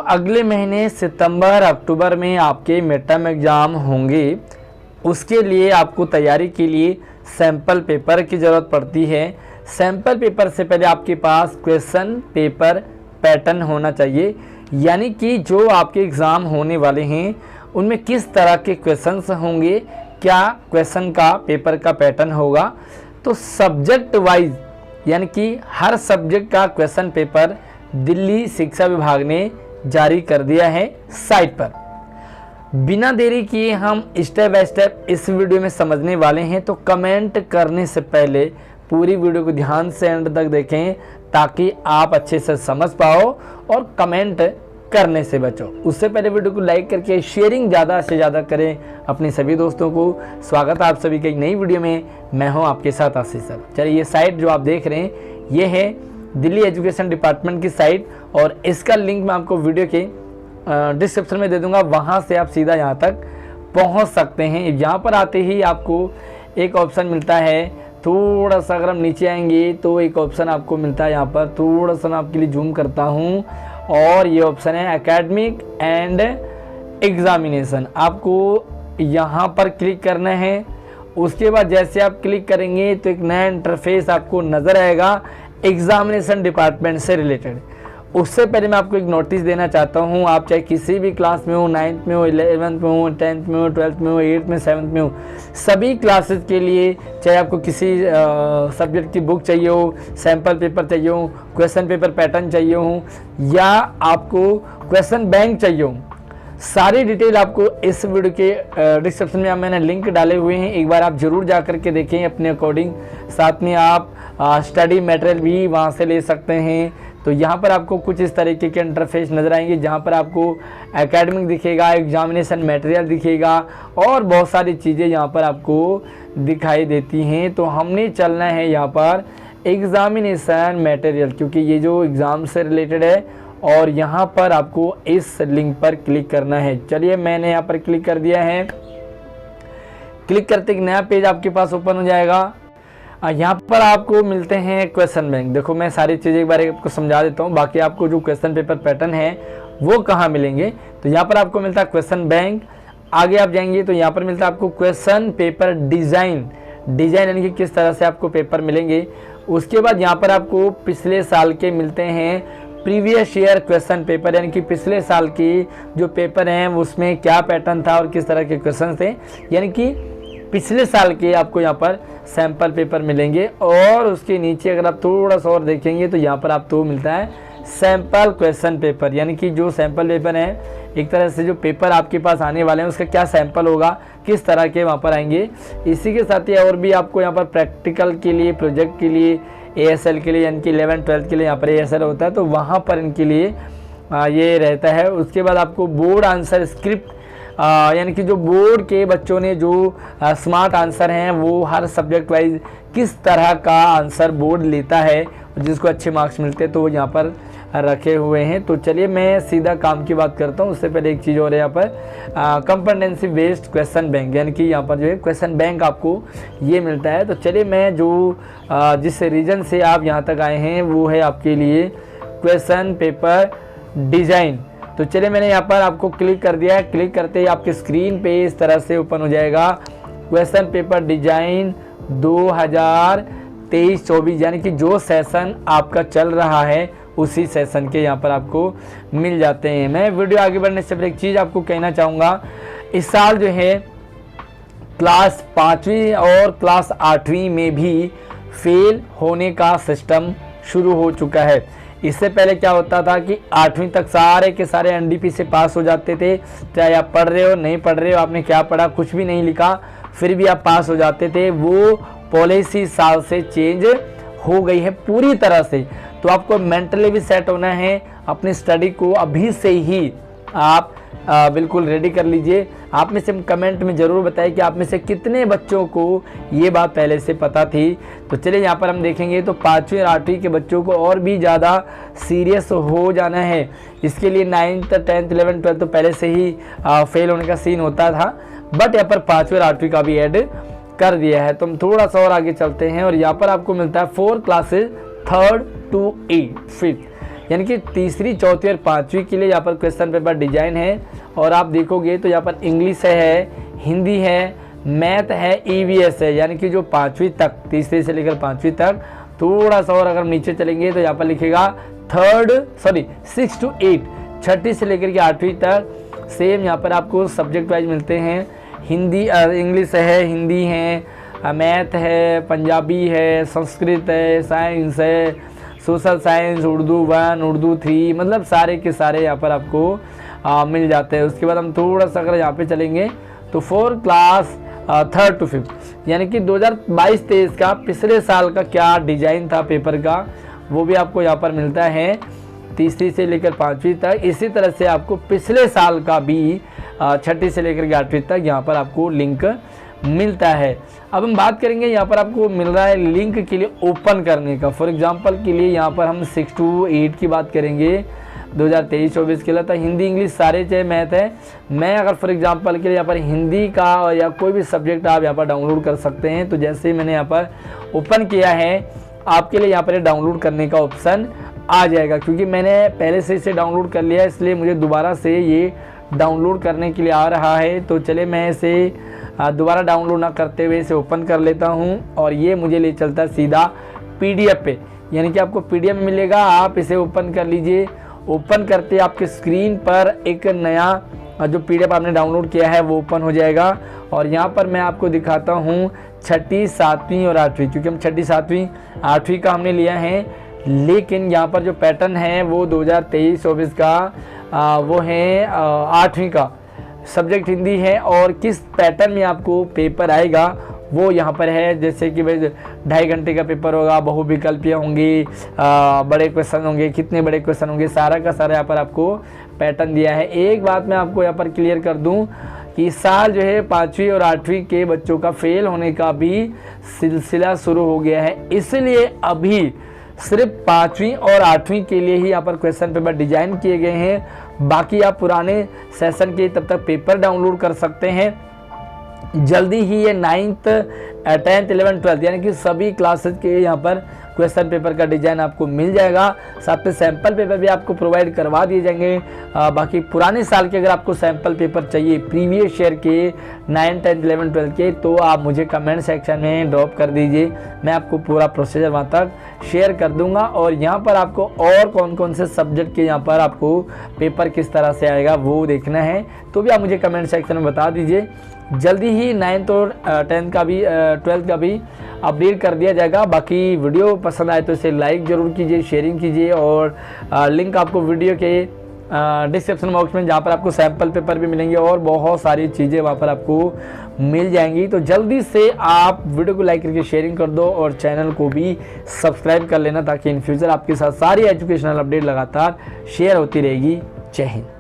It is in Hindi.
अगले महीने सितंबर अक्टूबर में आपके मिड टर्म एग्ज़ाम होंगे, उसके लिए आपको तैयारी के लिए सैम्पल पेपर की ज़रूरत पड़ती है। सैम्पल पेपर से पहले आपके पास क्वेश्चन पेपर पैटर्न होना चाहिए, यानी कि जो आपके एग्ज़ाम होने वाले हैं उनमें किस तरह के क्वेश्चंस होंगे, क्या क्वेश्चन का पेपर का पैटर्न होगा। तो सब्जेक्ट वाइज यानी कि हर सब्जेक्ट का क्वेश्चन पेपर दिल्ली शिक्षा विभाग ने जारी कर दिया है साइट पर। बिना देरी किए हम स्टेप बाय स्टेप इस वीडियो में समझने वाले हैं, तो कमेंट करने से पहले पूरी वीडियो को ध्यान से एंड तक देखें ताकि आप अच्छे से समझ पाओ और कमेंट करने से बचो। उससे पहले वीडियो को लाइक करके शेयरिंग ज़्यादा से ज़्यादा करें अपने सभी दोस्तों को। स्वागत है आप सभी की नई वीडियो में, मैं हूं आपके साथ आशीष सर। चलिए, ये साइट जो आप देख रहे हैं ये है दिल्ली एजुकेशन डिपार्टमेंट की साइट, और इसका लिंक मैं आपको वीडियो के डिस्क्रिप्शन में दे दूंगा, वहां से आप सीधा यहां तक पहुंच सकते हैं। यहाँ पर आते ही आपको एक ऑप्शन मिलता है, थोड़ा सा अगर हम नीचे आएंगे तो एक ऑप्शन आपको मिलता है यहाँ पर, थोड़ा सा मैं आपके लिए जूम करता हूँ, और ये ऑप्शन है एकेडमिक एंड एग्जामिनेशन। आपको यहाँ पर क्लिक करना है। उसके बाद जैसे आप क्लिक करेंगे तो एक नया इंटरफेस आपको नज़र आएगा एग्जामिनेशन डिपार्टमेंट से रिलेटेड। उससे पहले मैं आपको एक नोटिस देना चाहता हूँ, आप चाहे किसी भी क्लास में हो, 9th में हो, 11th में हो, 10th में हो, 12th में हो, 8th में, 7th में हो, सभी क्लासेस के लिए चाहे आपको किसी सब्जेक्ट की बुक चाहिए हो, सैम्पल पेपर चाहिए हो, क्वेश्चन पेपर पैटर्न चाहिए हो, या आपको क्वेश्चन बैंक चाहिए हो, सारी डिटेल आपको इस वीडियो के डिस्क्रिप्शन में मैंने लिंक डाले हुए हैं, एक बार आप जरूर जा करके देखें अपने अकॉर्डिंग। साथ में आप स्टडी मटेरियल भी वहाँ से ले सकते हैं। तो यहाँ पर आपको कुछ इस तरीके के इंटरफेस नज़र आएंगे, जहाँ पर आपको एकेडमिक दिखेगा, एग्जामिनेशन मटेरियल दिखेगा और बहुत सारी चीज़ें यहाँ पर आपको दिखाई देती हैं। तो हमने चलना है यहाँ पर एग्जामिनेशन मटेरियल, क्योंकि ये जो एग्ज़ाम से रिलेटेड है, और यहाँ पर आपको इस लिंक पर क्लिक करना है। चलिए, मैंने यहाँ पर क्लिक कर दिया है। क्लिक करते एक नया पेज आपके पास ओपन हो जाएगा। यहाँ पर आपको मिलते हैं क्वेश्चन बैंक। देखो, मैं सारी चीज़ें एक बार आपको समझा देता हूँ, बाकी आपको जो क्वेश्चन पेपर पैटर्न है वो कहाँ मिलेंगे। तो यहाँ पर आपको मिलता है क्वेश्चन बैंक। आगे आप जाएंगे तो यहाँ पर मिलता है आपको क्वेश्चन पेपर डिज़ाइन यानी कि किस तरह से आपको पेपर मिलेंगे। उसके बाद यहाँ पर आपको पिछले साल के मिलते हैं प्रीवियस ईयर क्वेश्चन पेपर, यानी कि पिछले साल की जो पेपर हैं उसमें क्या पैटर्न था और किस तरह के क्वेश्चन थे, यानी कि पिछले साल के आपको यहाँ पर सैम्पल पेपर मिलेंगे। और उसके नीचे अगर आप थोड़ा सा और देखेंगे तो यहाँ पर आपको मिलता है सैम्पल क्वेश्चन पेपर, यानी कि जो सैम्पल पेपर है एक तरह से जो पेपर आपके पास आने वाले हैं उसका क्या सैम्पल होगा, किस तरह के वहाँ पर आएंगे। इसी के साथ ही और भी आपको यहाँ पर प्रैक्टिकल के लिए, प्रोजेक्ट के लिए, ASL के लिए, यानी कि 11th-12th के लिए यहाँ पर ASL होता है, तो वहाँ पर इनके लिए ये रहता है। उसके बाद आपको बोर्ड आंसर स्क्रिप्ट, यानी कि जो बोर्ड के बच्चों ने जो स्मार्ट आंसर हैं वो हर सब्जेक्ट वाइज किस तरह का आंसर बोर्ड लेता है, जिसको अच्छे मार्क्स मिलते हैं, तो वो यहाँ पर रखे हुए हैं। तो चलिए, मैं सीधा काम की बात करता हूँ। उससे पहले एक चीज़ और है यहाँ पर कंपेटेंसी बेस्ड क्वेश्चन बैंक, यानी कि यहाँ पर जो है क्वेश्चन बैंक आपको ये मिलता है। तो चलिए, मैं जो जिस रीजन से आप यहाँ तक आए हैं वो है आपके लिए क्वेश्चन पेपर डिज़ाइन। तो चलिए, मैंने यहाँ पर आपको क्लिक कर दिया है। क्लिक करते ही आपके स्क्रीन पे इस तरह से ओपन हो जाएगा क्वेश्चन पेपर डिज़ाइन 2023-24, यानी कि जो सेशन आपका चल रहा है उसी सेशन के यहाँ पर आपको मिल जाते हैं। मैं वीडियो आगे बढ़ने से पहले एक चीज़ आपको कहना चाहूँगा, इस साल जो है क्लास 5वीं और क्लास 8वीं में भी फेल होने का सिस्टम शुरू हो चुका है। इससे पहले क्या होता था कि 8वीं तक सारे के सारे NDP से पास हो जाते थे, चाहे आप पढ़ रहे हो नहीं पढ़ रहे हो, आपने क्या पढ़ा कुछ भी नहीं लिखा, फिर भी आप पास हो जाते थे। वो पॉलिसी साल से चेंज हो गई है पूरी तरह से। तो आपको मेंटली भी सेट होना है, अपनी स्टडी को अभी से ही आप बिल्कुल रेडी कर लीजिए। आप में से कमेंट में ज़रूर बताएं कि आप में से कितने बच्चों को ये बात पहले से पता थी। तो चलिए, यहाँ पर हम देखेंगे तो 5वीं और 8वीं के बच्चों को और भी ज़्यादा सीरियस हो जाना है। इसके लिए 9th, 10th, 11th, 12th तो पहले से ही फेल होने का सीन होता था, बट यहाँ पर 5वीं और 8वीं का भी ऐड कर दिया है। तो हम थोड़ा सा और आगे चलते हैं और यहाँ पर आपको मिलता है 4 classes 3rd to 8th, 5th, यानी कि तीसरी, चौथी और पाँचवीं के लिए यहाँ पर क्वेश्चन पेपर डिजाइन है। और आप देखोगे तो यहाँ पर इंग्लिश है, हिंदी है, मैथ है, ईवीएस है, यानी कि जो पाँचवीं तक, तीसरी से लेकर पाँचवीं तक। थोड़ा सा और अगर नीचे चलेंगे तो यहाँ पर लिखेगा 6 to 8, छठी से लेकर के 8वीं तक सेम यहाँ पर आपको सब्जेक्ट वाइज मिलते हैं। हिंदी, इंग्लिश है, हिंदी है, मैथ है, पंजाबी है, संस्कृत है, साइंस है, सोशल साइंस, उर्दू 1, उर्दू 3, मतलब सारे के सारे यहाँ पर आपको मिल जाते हैं। उसके बाद हम थोड़ा सा अगर यहाँ पे चलेंगे तो 4 क्लास 3rd to 5th, यानी कि 2022-23 का पिछले साल का क्या डिजाइन था पेपर का, वो भी आपको यहाँ पर मिलता है तीसरी से लेकर 5वीं तक। इसी तरह से आपको पिछले साल का भी छठी से लेकर 8वीं तक यहाँ पर आपको लिंक मिलता है। अब हम बात करेंगे यहाँ पर आपको मिल रहा है लिंक के लिए ओपन करने का। फॉर एग्जांपल के लिए यहाँ पर हम 6 to 8 की बात करेंगे 2023-24 के लिए, तो हिंदी, इंग्लिश सारे चाहे मैथ है। मैं अगर फॉर एग्जांपल के लिए यहाँ पर हिंदी का या कोई भी सब्जेक्ट आप यहाँ पर डाउनलोड कर सकते हैं। तो जैसे मैंने यहाँ पर ओपन किया है, आपके लिए यहाँ पर डाउनलोड करने का ऑप्शन आ जाएगा, क्योंकि मैंने पहले से इसे डाउनलोड कर लिया, इसलिए मुझे दोबारा से ये डाउनलोड करने के लिए आ रहा है। तो चले मैं इसे दोबारा डाउनलोड ना करते हुए इसे ओपन कर लेता हूं, और ये मुझे ले चलता है सीधा पीडीएफ पे, यानी कि आपको पीडीएफ मिलेगा। आप इसे ओपन कर लीजिए। ओपन करते आपके स्क्रीन पर एक नया जो पीडीएफ आपने डाउनलोड किया है वो ओपन हो जाएगा। और यहाँ पर मैं आपको दिखाता हूँ छठी, 7वीं और 8वीं, क्योंकि हम छठी, 7वीं, 8वीं का हमने लिया है। लेकिन यहाँ पर जो पैटर्न है वो 2023-24 का वो है 8वीं का सब्जेक्ट हिंदी है। और किस पैटर्न में आपको पेपर आएगा वो यहाँ पर है, जैसे कि भाई 2.5 घंटे का पेपर होगा, बहुविकल्पियाँ होंगी, बड़े क्वेश्चन होंगे, कितने बड़े क्वेश्चन होंगे, सारा का सारा यहाँ पर आपको पैटर्न दिया है। एक बात मैं आपको यहाँ पर क्लियर कर दूँ कि इस साल जो है 5वीं और 8वीं के बच्चों का फेल होने का भी सिलसिला शुरू हो गया है, इसलिए अभी सिर्फ 5वीं और 8वीं के लिए ही यहाँ पर क्वेश्चन पेपर डिजाइन किए गए हैं। बाकी आप पुराने सेशन के तब तक पेपर डाउनलोड कर सकते हैं। जल्दी ही ये 9th, 10th, 11th, 12th यानी कि सभी क्लासेस के यहाँ पर क्वेश्चन पेपर का डिजाइन आपको मिल जाएगा। साथ में सैंपल पेपर भी आपको प्रोवाइड करवा दिए जाएंगे। बाकी पुराने साल के अगर आपको सैंपल पेपर चाहिए प्रीवियस ईयर के 9th, 10th, 11th, 12th के, तो आप मुझे कमेंट सेक्शन में ड्रॉप कर दीजिए, मैं आपको पूरा प्रोसीजर वहाँ तक शेयर कर दूंगा। और यहाँ पर आपको और कौन कौन से सब्जेक्ट के यहाँ पर आपको पेपर किस तरह से आएगा वो देखना है, तो भी आप मुझे कमेंट सेक्शन में बता दीजिए। जल्दी ही 9th और 10th का भी 12th का भी अपडेट कर दिया जाएगा। बाकी वीडियो पसंद आए तो इसे लाइक ज़रूर कीजिए, शेयरिंग कीजिए, और लिंक आपको वीडियो के डिस्क्रिप्शन बॉक्स में, जहाँ पर आपको सैंपल पेपर भी मिलेंगे और बहुत सारी चीज़ें वहाँ पर आपको मिल जाएंगी। तो जल्दी से आप वीडियो को लाइक करके शेयरिंग कर दो और चैनल को भी सब्सक्राइब कर लेना, ताकि इन फ्यूचर आपके साथ सारी एजुकेशनल अपडेट लगातार शेयर होती रहेगी। जय हिंद।